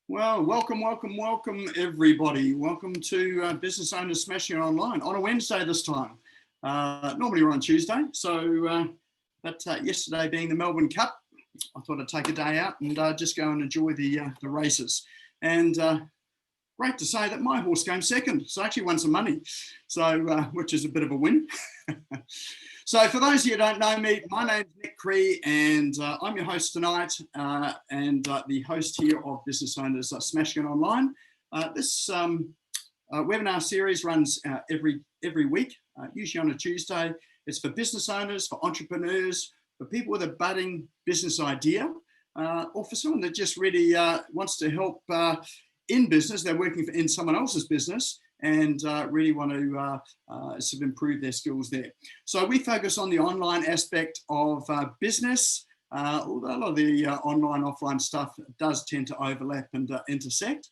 Well, welcome everybody. Welcome to Business Owners Smashing It Online on a Wednesday this time. Normally we're on Tuesday, but yesterday being the Melbourne Cup, I thought I'd take a day out and just go and enjoy the races. And great to say that my horse came second, so I actually won some money, which is a bit of a win. So for those of you who don't know me, my name's Nick Cree and I'm your host tonight and the host here of Business Owners Smashing It Online. This webinar series runs every week, usually on a Tuesday. It's for business owners, for entrepreneurs, for people with a budding business idea, or for someone that just really wants to help in business. They're working in someone else's business and really want to sort of improve their skills there. So we focus on the online aspect of business, although a lot of the online, offline stuff does tend to overlap and intersect.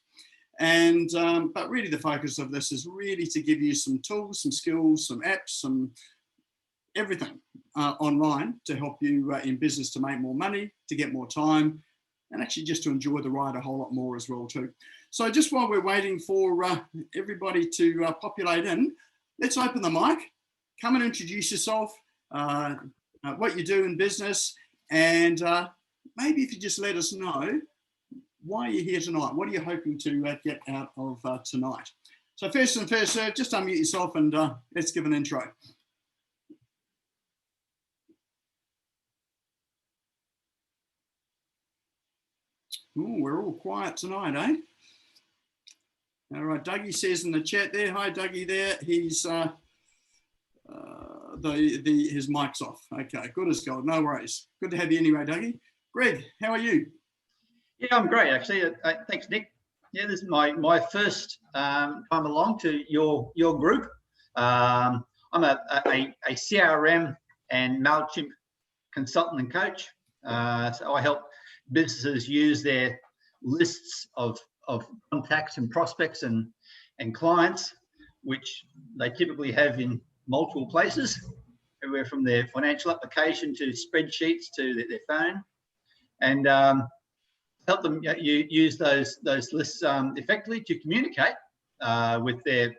And but really the focus of this is really to give you some tools, some skills, some apps, some everything online to help you in business to make more money, to get more time, and actually just to enjoy the ride a whole lot more as well too. So just while we're waiting for everybody to populate in, let's open the mic, come and introduce yourself, what you do in business, and maybe if you just let us know why you're here tonight. What are you hoping to get out of tonight? So first and first, just unmute yourself and let's give an intro. Ooh, we're all quiet tonight, eh? All right, Dougie says in the chat there, hi Dougie there, he's, his mic's off. Okay, good as gold, no worries. Good to have you anyway, Dougie. Greg, how are you? Yeah, I'm great actually. Thanks, Nick. Yeah, this is my first time along to your group. I'm a CRM and MailChimp consultant and coach. So I help businesses use their lists of contacts and prospects and clients, which they typically have in multiple places, everywhere from their financial application to spreadsheets to their phone, and help them use those lists effectively to communicate with their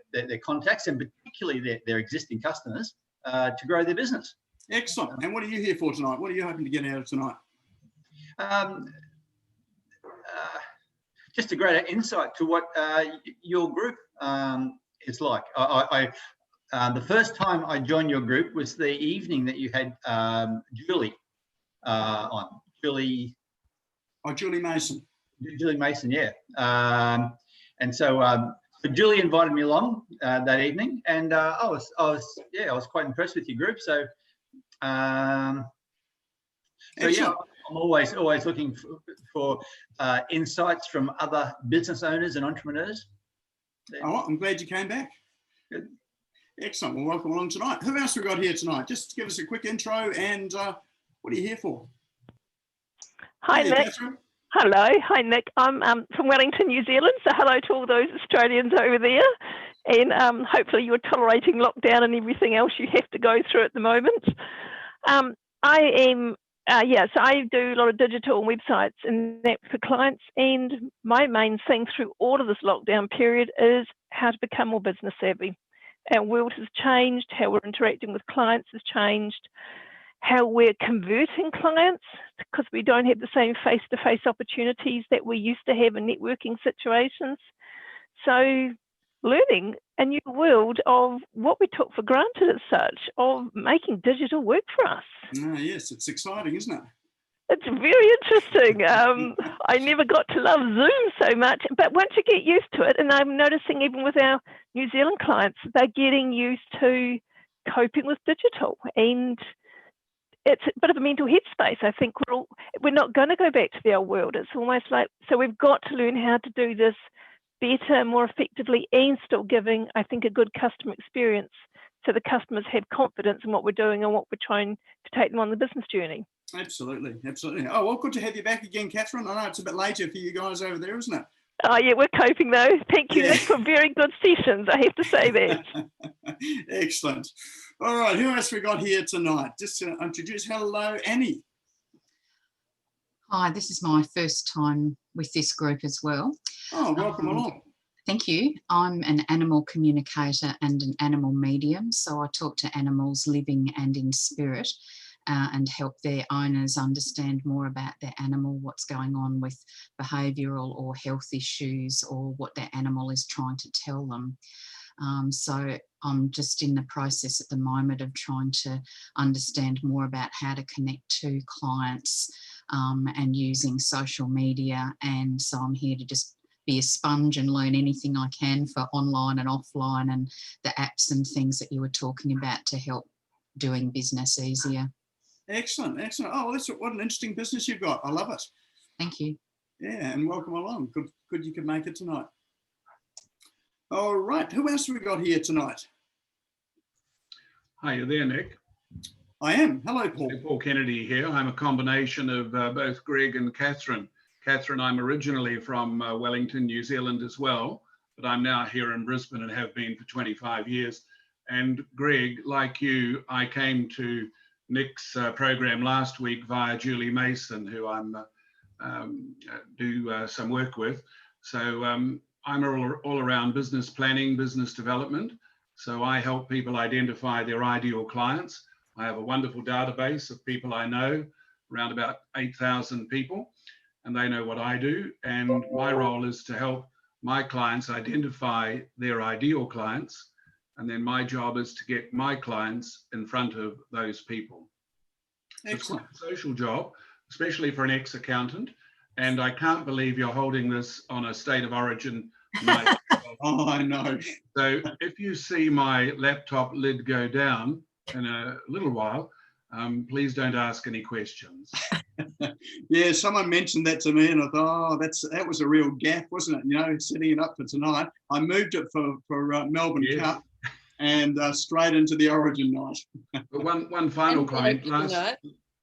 contacts and particularly their existing customers to grow their business. Excellent. And what are you here for tonight? What are you hoping to get out of tonight? Just a greater insight to what your group is like. The first time I joined your group was the evening that you had Julie on. Julie Mason. Julie Mason, yeah. And so Julie invited me along that evening, and I was quite impressed with your group. So yeah, I'm always looking for insights from other business owners and entrepreneurs. Oh, I'm glad you came back. Good. Excellent. Well, welcome along tonight. Who else we got here tonight? Just give us a quick intro and what are you here for? Hi, Nick. Catherine. Hello. Hi, Nick. I'm from Wellington, New Zealand. So hello to all those Australians over there. And hopefully you're tolerating lockdown and everything else you have to go through at the moment. So I do a lot of digital websites and that for clients. And my main thing through all of this lockdown period is how to become more business savvy. Our world has changed. How we're interacting with clients has changed. How we're converting clients, because we don't have the same face-to-face opportunities that we used to have in networking situations. So learning a new world of what we took for granted as such, of making digital work for us. Yes, it's exciting, isn't it? It's very interesting. I never got to love Zoom so much, but once you get used to it, and I'm noticing even with our New Zealand clients, they're getting used to coping with digital, and it's a bit of a mental headspace. I think we're not going to go back to the old world. It's almost like, so we've got to learn how to do this better, more effectively, and still giving, I think, a good customer experience so the customers have confidence in what we're doing and what we're trying to take them on the business journey. Absolutely, absolutely. Oh, well, good to have you back again, Catherine. I know it's a bit later for you guys over there, isn't it? Oh, yeah, we're coping though. Thank you, Nick, for very good sessions. I have to say that. Excellent. All right, who else we got here tonight? Just to introduce, hello, Annie. Hi, this is my first time with this group as well. Oh, welcome along. Thank you. I'm an animal communicator and an animal medium, so I talk to animals living and in spirit and help their owners understand more about their animal, what's going on with behavioural or health issues, or what their animal is trying to tell them. So I'm just in the process at the moment of trying to understand more about how to connect to clients and using social media. And so I'm here to just be a sponge and learn anything I can for online and offline and the apps and things that you were talking about to help doing business easier. Excellent, excellent. Oh, well, what an interesting business you've got. I love it. Thank you. Yeah, and welcome along. Good you could make it tonight. All right, who else have we got here tonight? Hi, you there, Nick? I am. Hello, Paul. Paul Kennedy here. I'm a combination of both Greg and Catherine. Catherine, I'm originally from Wellington, New Zealand as well, but I'm now here in Brisbane and have been for 25 years. And Greg, like you, I came to Nick's program last week via Julie Mason, who I'm do some work with. So I'm all around business planning, business development. So I help people identify their ideal clients. I have a wonderful database of people I know, around about 8,000 people, and they know what I do. And my role is to help my clients identify their ideal clients. And then my job is to get my clients in front of those people. So it's quite a social job, especially for an ex-accountant. And I can't believe you're holding this on a state of origin night. Oh, I know. So if you see my laptop lid go down in a little while, please don't ask any questions. Yeah, someone mentioned that to me and I thought, oh, that was a real gaffe, wasn't it? You know, setting it up for tonight. I moved it for Melbourne Yes. Cup and straight into the Origin night. But one final comment.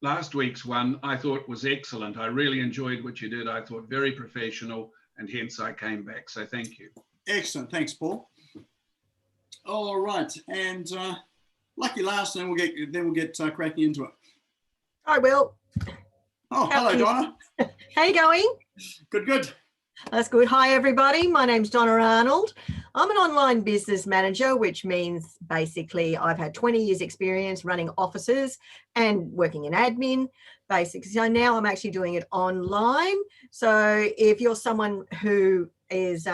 Last week's one I thought was excellent. I really enjoyed what you did. I thought very professional, and hence I came back. So thank you. Excellent. Thanks, Paul. All right. And lucky last, and then we'll get cracking into it. I will. Oh, hello, Donna. How you going? Good, good. That's good. Hi, everybody. My name's Donna Arnold. I'm an online business manager, which means basically I've had 20 years experience running offices and working in admin. Basically, so now I'm actually doing it online. So if you're someone who is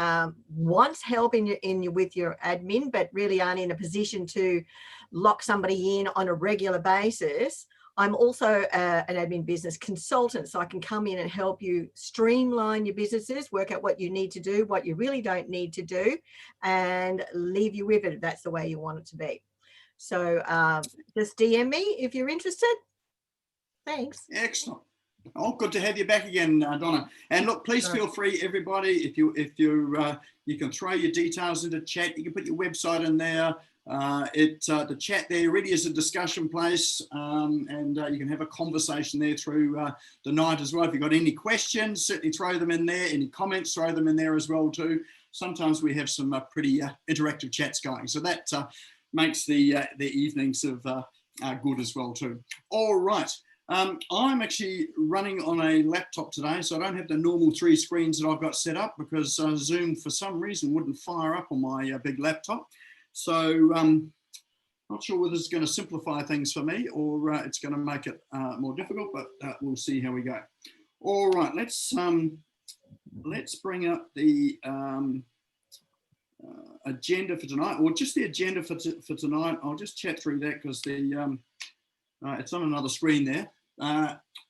wants help with your admin, but really aren't in a position to lock somebody in on a regular basis, I'm also an admin business consultant, so I can come in and help you streamline your businesses, work out what you need to do, what you really don't need to do, and leave you with it if that's the way you want it to be. So just DM me if you're interested. Thanks. Excellent. Oh, good to have you back again, Donna. And look, please feel free, everybody, if you can throw your details into chat. You can put your website in there. The chat there really is a discussion place, and you can have a conversation there through the night as well. If you've got any questions, certainly throw them in there. Any comments, throw them in there as well too. Sometimes we have some pretty interactive chats going, so that makes the evenings of good as well too. All right. I'm actually running on a laptop today, so I don't have the normal 3 screens that I've got set up because Zoom for some reason wouldn't fire up on my big laptop. So not sure whether it's going to simplify things for me or it's going to make it more difficult, but we'll see how we go. All right, let's bring up the agenda for tonight, or just the agenda for tonight. I'll just chat through that because it's on another screen there.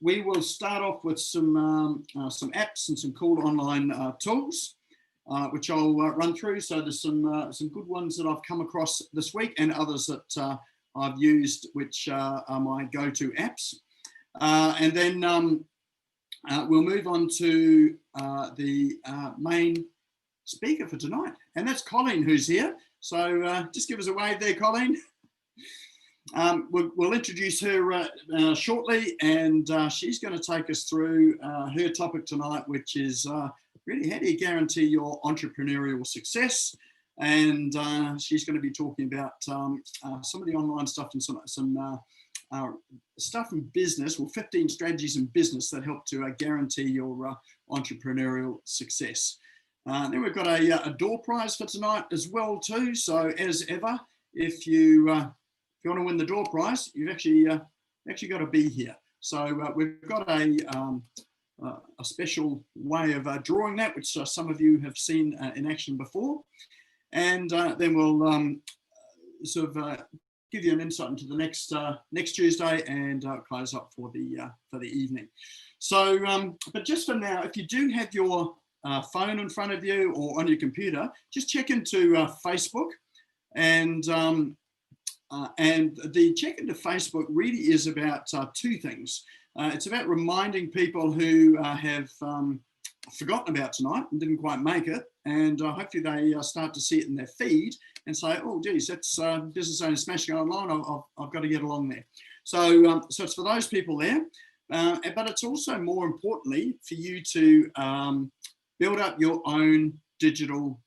We will start off with some apps and some cool online tools. Which I'll run through. So there's some good ones that I've come across this week and others that I've used, which are my go-to apps. And then we'll move on to the main speaker for tonight. And that's Colleen, who's here. So just give us a wave there, Colleen. We'll introduce her shortly, and she's going to take us through her topic tonight, which is really how do you guarantee your entrepreneurial success. And she's going to be talking about some of the online stuff and some stuff in business, or 15 strategies in business that help to guarantee your entrepreneurial success. Then we've got a door prize for tonight as well too. So as ever, if you want to win the door prize, you've actually got to be here. So we've got a special way of drawing that, which some of you have seen in action before, and then we'll sort of give you an insight into the next Tuesday and close up for the evening. So, but just for now, if you do have your phone in front of you or on your computer, just check into Facebook, and the check into Facebook really is about two things. It's about reminding people who have forgotten about tonight and didn't quite make it, and hopefully they start to see it in their feed and say, oh geez, that's Business Owners SmashGo Online, I've got to get along there. So, so it's for those people there, but it's also more importantly for you to build up your own digital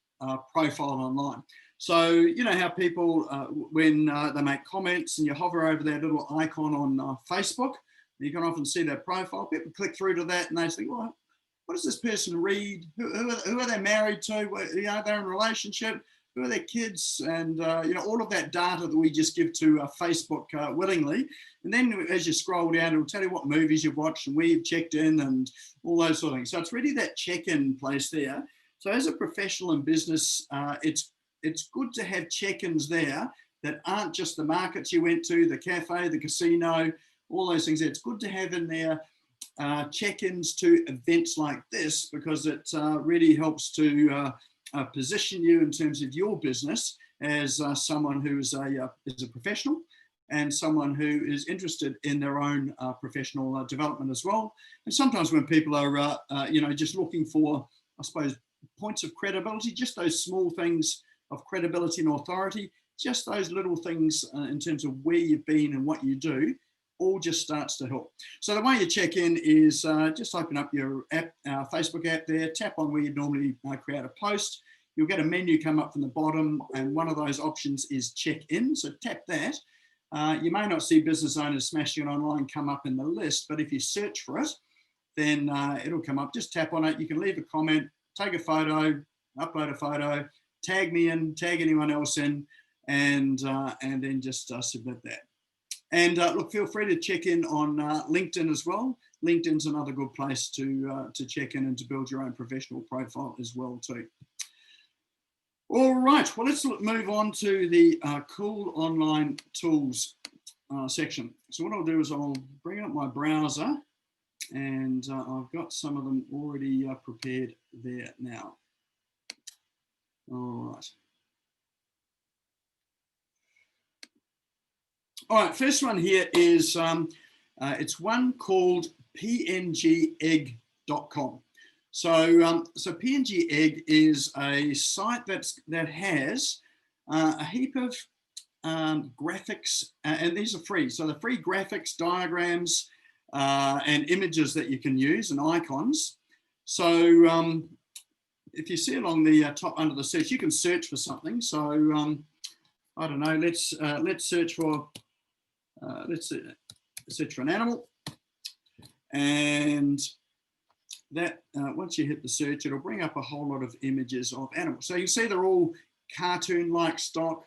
profile online. So you know how people, when they make comments and you hover over their little icon on Facebook, you can often see their profile. People click through to that and they think, well, what does this person read? Who are they married to? You know, they're in a relationship. Who are their kids? And you know, all of that data that we just give to Facebook willingly. And then as you scroll down, it'll tell you what movies you've watched and where you've checked in and all those sort of things. So it's really that check-in place there. So as a professional in business, it's good to have check-ins there that aren't just the markets you went to, the cafe, the casino, all those things. It's good to have in there check-ins to events like this, because it really helps to position you in terms of your business as someone who is a professional and someone who is interested in their own professional development as well. And sometimes when people are, you know, just looking for, I suppose, points of credibility, just those small things of credibility and authority, just those little things in terms of where you've been and what you do, all just starts to help. So the way you check in is just open up your app, Facebook app there, tap on where you normally create a post. You'll get a menu come up from the bottom, and one of those options is check in. So tap that. You may not see Business Owners SmashGo Online come up in the list, but if you search for it, then it'll come up. Just tap on it. You can leave a comment, take a photo, upload a photo, tag me in, tag anyone else in, and then just submit that. And look, feel free to check in on LinkedIn as well. LinkedIn's another good place to check in and to build your own professional profile as well too. All right, well, let's move on to the cool online tools section. So what I'll do is I'll bring up my browser, and I've got some of them already prepared there now. All right. All right, first one here is, it's one called PNGEgg.com. So, so PNG Egg is a site that has a heap of graphics, and these are free. So the free graphics, diagrams, and images that you can use, and icons. So if you see along the top under the search, you can search for something. So I don't know. Let's search for search for an animal, and that once you hit the search, it'll bring up a whole lot of images of animals. So you see they're all cartoon-like stock,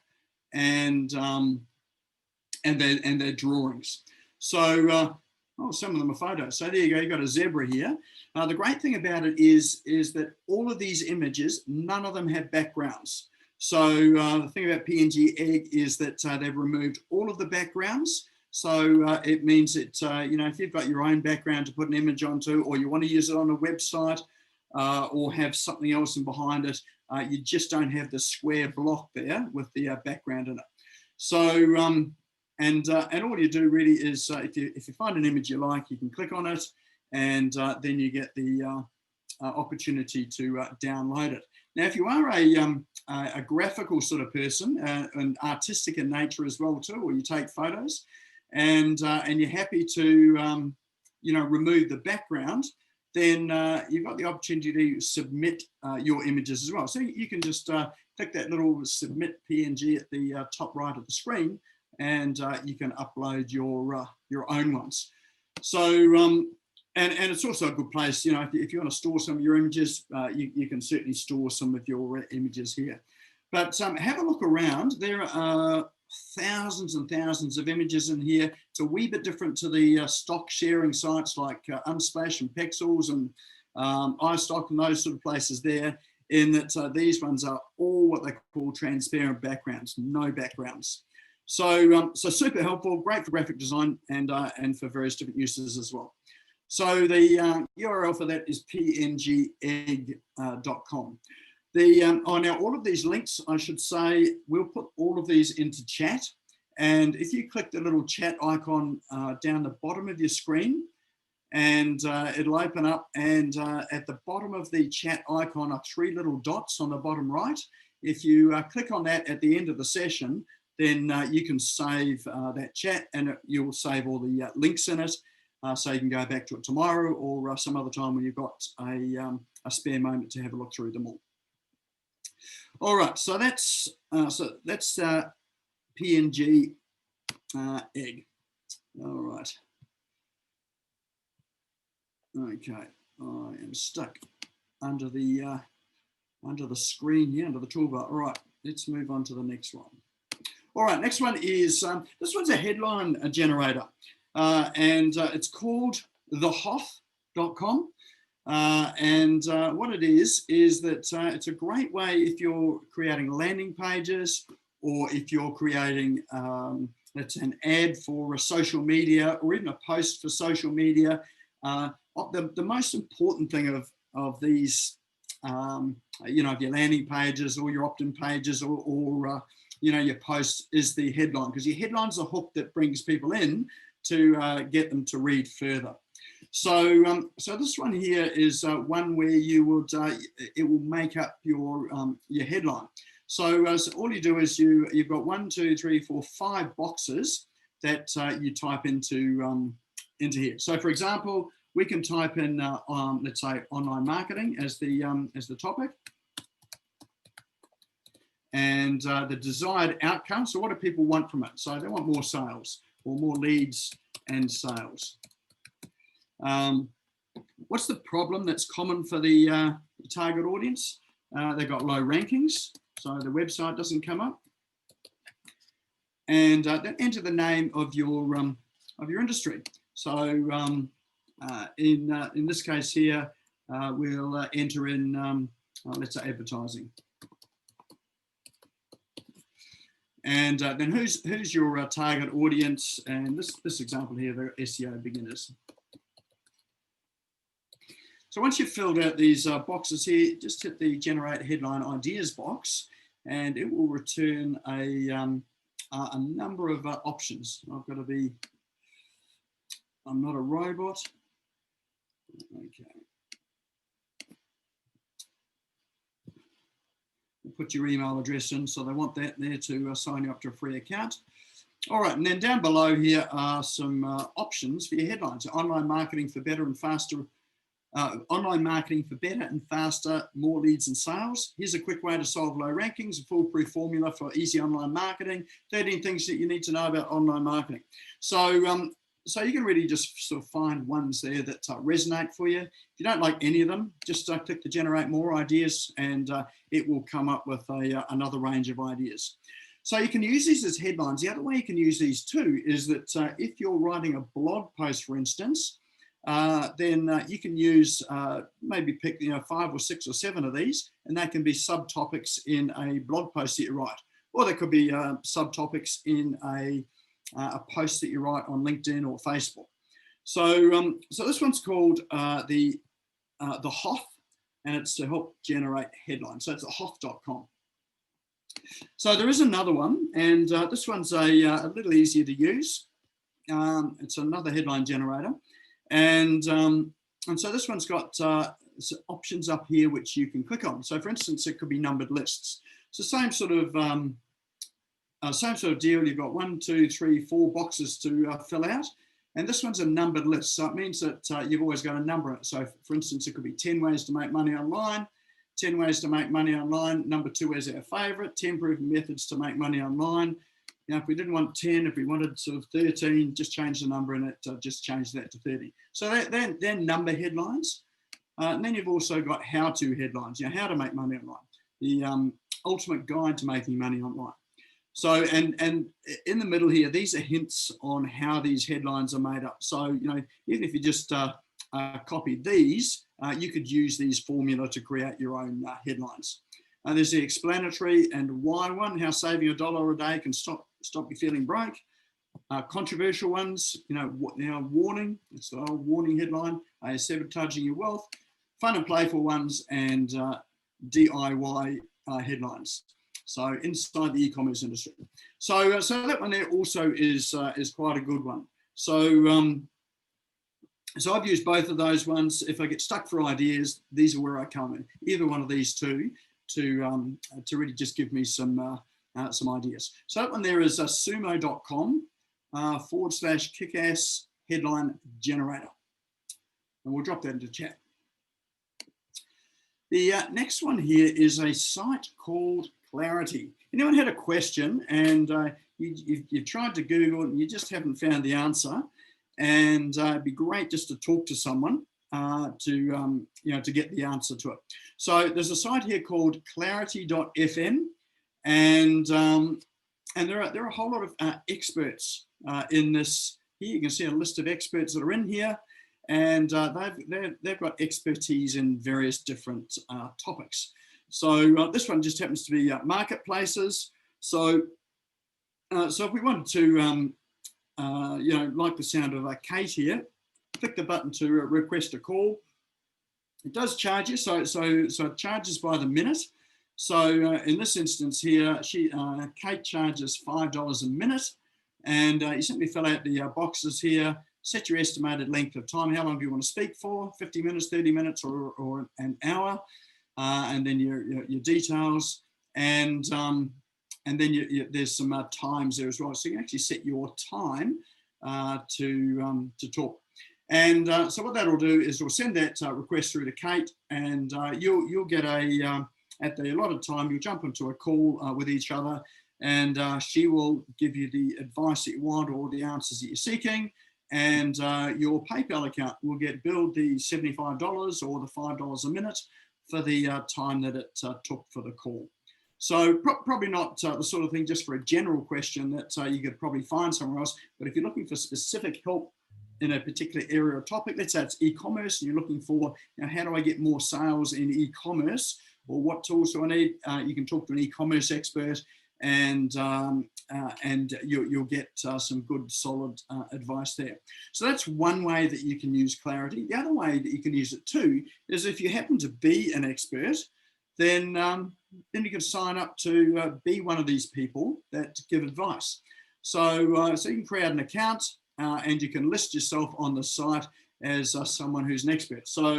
and their drawings. So oh, some of them are photos. So there you go. You've got a zebra here. The great thing about it is that all of these images, none of them have backgrounds. So the thing about PNG Egg is that they've removed all of the backgrounds. So it means that, you know, if you've got your own background to put an image onto, or you want to use it on a website, or have something else in behind it, you just don't have the square block there with the background in it. So, and all you do really is, if you find an image you like, you can click on it, and then you get the opportunity to download it. Now, if you are a graphical sort of person, and artistic in nature as well too, or you take photos, and you're happy to you know, remove the background, then you've got the opportunity to submit your images as well. So you can just click that little submit PNG at the top right of the screen, and you can upload your own ones. So, and it's also a good place, you know, if you want to store some of your images, you can certainly store some of your images here. But have a look around. There are thousands and thousands of images in here. It's a wee bit different to the stock sharing sites like Unsplash and Pexels and iStock and those sort of places there, in that these ones are all what they call transparent backgrounds, no backgrounds. So, so super helpful, great for graphic design and for various different uses as well. So the URL for that is pngegg.com. Oh, now all of these links, I should say, we'll put all of these into chat. And if you click the little chat icon down the bottom of your screen, and it'll open up, and at the bottom of the chat icon are 3 little dots on the bottom right. If you click on that at the end of the session, then you can save that chat, and you'll save all the links in it, so you can go back to it tomorrow or some other time when you've got a spare moment to have a look through them all. All right, so that's PNG Egg. All right. Okay, I am stuck under the screen here, under the toolbar. All right, let's move on to the next one. All right, next one is, this one's a headline generator, and it's called HOTH.com. And what it is that it's a great way if you're creating landing pages, or if you're creating, let's say, an ad for a social media, or even a post for social media. The most important thing of these, you know, of your landing pages or your opt-in pages or you know, your posts is the headline, because your headline's a hook that brings people in to get them to read further. So, so this one here is one where you would it will make up your headline. So, so all you do is you've got 1, 2, 3, 4, 5 boxes that you type into here. So, for example, we can type in let's say online marketing as the topic, and the desired outcome. So, what do people want from it? So, they want more sales or more leads and sales. What's the problem that's common for the target audience? They've got low rankings, so the website doesn't come up. And then enter the name of your industry. So in this case here, we'll enter in let's say advertising. And then who's your target audience? And this example here, they're SEO beginners. So once you've filled out these boxes here, just hit the generate headline ideas box, and it will return a number of options. I'm not a robot. Okay. We'll put your email address in, so they want that there to sign you up to a free account. All right, and then down below here are some options for your headlines. Online marketing for better and faster. Online marketing for better and faster, more leads and sales. Here's a quick way to solve low rankings, a foolproof formula for easy online marketing, 13 things that you need to know about online marketing. So, so you can really just sort of find ones there that resonate for you. If you don't like any of them, just click the generate more ideas, and it will come up with another range of ideas. So you can use these as headlines. The other way you can use these too is that if you're writing a blog post, for instance, then you can use maybe pick 5 or 6 or 7 of these, and that can be subtopics in a blog post that you write, or there could be subtopics in a post that you write on LinkedIn or Facebook. So so this one's called the HOTH, and it's to help generate headlines. So it's HOTH.com. So there is another one, and this one's a little easier to use. It's another headline generator. And so this one's got options up here which you can click on. So for instance, it could be numbered lists. So same sort of deal. You've got 1, 2, 3, 4 boxes to fill out, and this one's a numbered list. So it means that you've always got a number. So for instance, it could be 10 ways to make money online, 10 ways to make money online. Number 2 is our favorite, 10 proven methods to make money online. You know, if we didn't want 10, if we wanted sort of 13, just change the number and it just changed that to 30. So they're number headlines. And then you've also got how-to headlines, you know, how to make money online, the ultimate guide to making money online. So, and in the middle here, these are hints on how these headlines are made up. So, you know, even if you just copy these, you could use these formula to create your own headlines. There's the explanatory and why one, how saving $1 a day can stop you feeling broke. Controversial ones, you know, warning, it's the old warning headline, sabotaging your wealth. Fun and playful ones, and DIY headlines. So inside the e-commerce industry. So that one there also is quite a good one. So so I've used both of those ones. If I get stuck for ideas, these are where I come in. Either one of these two to really just give me some ideas. So that one there is sumo.com /kickass headline generator. And we'll drop that into chat. The next one here is a site called Clarity. Anyone had a question and you've tried to Google it and you just haven't found the answer, and it'd be great just to talk to someone to get the answer to it. So there's a site here called clarity.fm, and there are a whole lot of experts in this. Here you can see a list of experts that are in here, and they've got expertise in various different topics. So this one just happens to be marketplaces. So if we wanted to, like the sound of Kate here, click the button to request a call. It does charge you, so it charges by the minute. So in this instance here, Kate charges $5 a minute, and you simply fill out the boxes here, set your estimated length of time. How long do you want to speak for? 50 minutes, 30 minutes, or an hour? And then your details, and then there's some times there as well. So you can actually set your time to talk. And so what that'll do is we'll send that request through to Kate, and you'll get at the allotted time, you'll jump into a call with each other, and she will give you the advice that you want or the answers that you're seeking, and your PayPal account will get billed the $75 or the $5 a minute for the time that it took for the call. So probably not the sort of thing just for a general question that you could probably find somewhere else, but if you're looking for specific help in a particular area or topic, let's say it's e-commerce, and you're looking for, how do I get more sales in e-commerce, or what tools do I need? You can talk to an e-commerce expert, and you'll get some good solid advice there. So that's one way that you can use Clarity. The other way that you can use it too is if you happen to be an expert, then you can sign up to be one of these people that give advice. So you can create an account, and you can list yourself on the site as someone who's an expert. So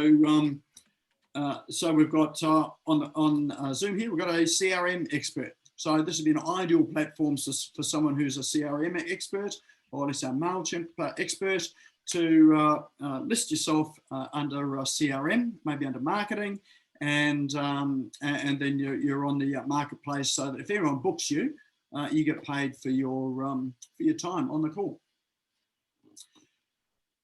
we've got on Zoom here, we've got a CRM expert. So this would be an ideal platform for someone who's a CRM expert, or let's say a MailChimp expert, to list yourself under CRM, maybe under marketing, and then you're on the marketplace, so that if anyone books you, you get paid for your time on the call.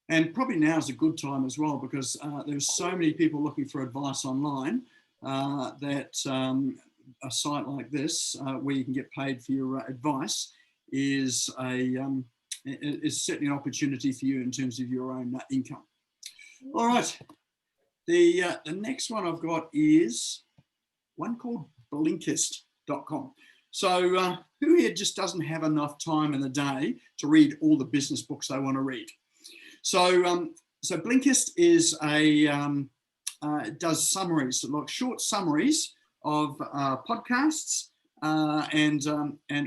And probably now is a good time as well, because there's so many people looking for advice online that a site like this, where you can get paid for your advice, is certainly an opportunity for you in terms of your own income. All right, the next one I've got is one called Blinkist.com. So who here just doesn't have enough time in the day to read all the business books they want to read? So Blinkist is does summaries, like short summaries of podcasts and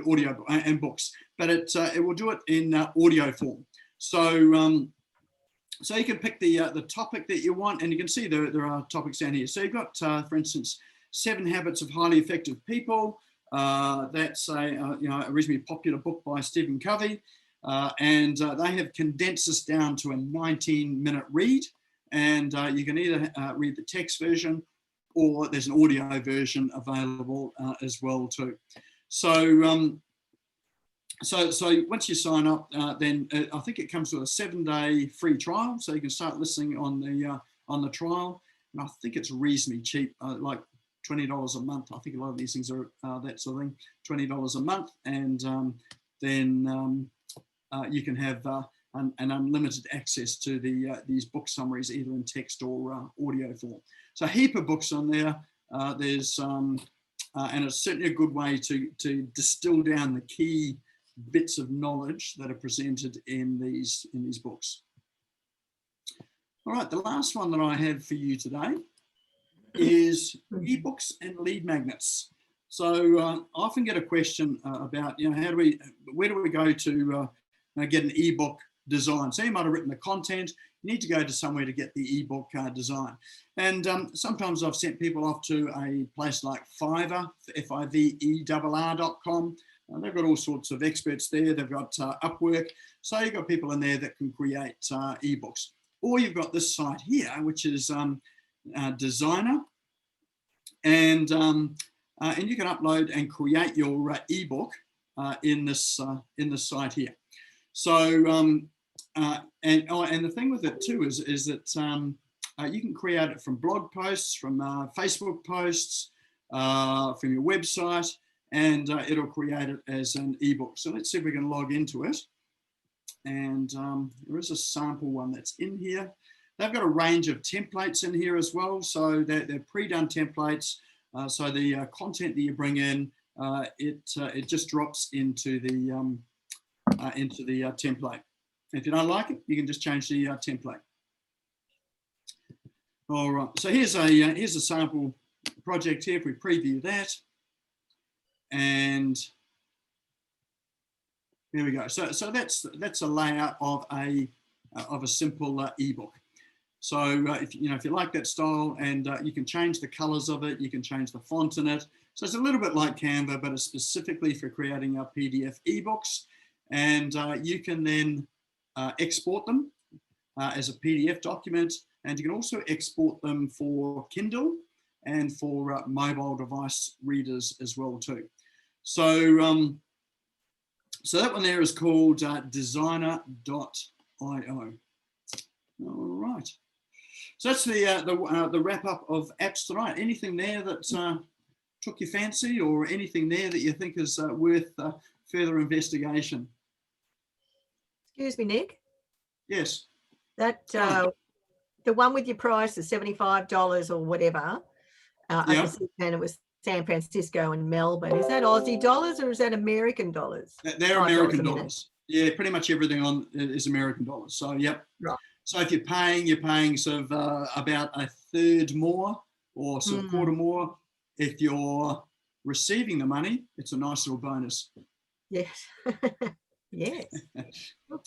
audio and books, but it will do it in audio form. So you can pick the topic that you want, and you can see there are topics down here. So you've got, for instance, 7 Habits of Highly Effective People. That's a reasonably popular book by Stephen Covey, and they have condensed this down to a 19-minute read, and you can either read the text version, or there's an audio version available as well too. So So once you sign up, then I think it comes with a 7-day free trial, so you can start listening on the trial. And I think it's reasonably cheap, like $20 a month. I think a lot of these things are that sort of thing, $20 a month, and then you can have an unlimited access to these book summaries, either in text or audio form. So a heap of books on there. There's and it's certainly a good way to distill down the key bits of knowledge that are presented in these books. All right, the last one that I have for you today is eBooks and lead magnets. So I often get a question about, where do we go to get an ebook design? So you might have written the content, you need to go to somewhere to get the ebook design. And sometimes I've sent people off to a place like Fiverr, fiverr.com. They've got all sorts of experts there. They've got Upwork. So you've got people in there that can create ebooks. Or you've got this site here, which is Designrr. And you can upload and create your ebook in this site here. So and the thing with it too is that you can create it from blog posts, from Facebook posts, from your website, and it'll create it as an ebook. So let's see if we can log into it. And there is a sample one that's in here. They've got a range of templates in here as well. So they're pre-done templates. So the content that you bring in, it just drops into the template. If you don't like it, you can just change the template. All right. So here's a sample project here. If we preview that. And there we go. So that's a layout of a simple ebook. So if you like that style, and you can change the colors of it, you can change the font in it. So it's a little bit like Canva, but it's specifically for creating our PDF ebooks. And you can then export them as a PDF document, and you can also export them for Kindle and for mobile device readers as well too. So so that one there is called Designrr.io. All right. So that's the wrap up of apps tonight. Anything there that took your fancy, or anything there that you think is worth further investigation? Excuse me, Nick. Yes. That the one with your price is $75 or whatever. I can see, and it was San Francisco and Melbourne. Is that Aussie dollars or is that American dollars? They're American dollars. Yeah, pretty much everything on is American dollars. So yep. Right. So if you're paying sort of about a third more, or sort of quarter more. If you're receiving the money, it's a nice little bonus. Yes. Yes.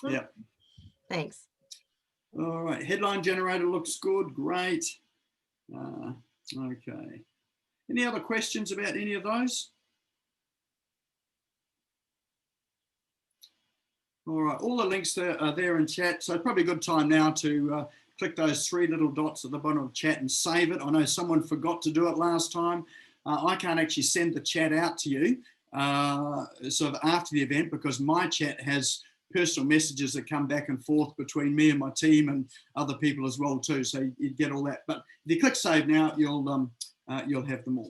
Yeah. Thanks. All right. Headline generator looks good. Great. Okay. Any other questions about any of those? All right. All the links there are there in chat. So probably a good time now to click those 3 little dots at the bottom of the chat and save it. I know someone forgot to do it last time. I can't actually send the chat out to you sort of after the event, because my chat has personal messages that come back and forth between me and my team and other people as well too. So you get all that. But if you click save now, you'll have them all.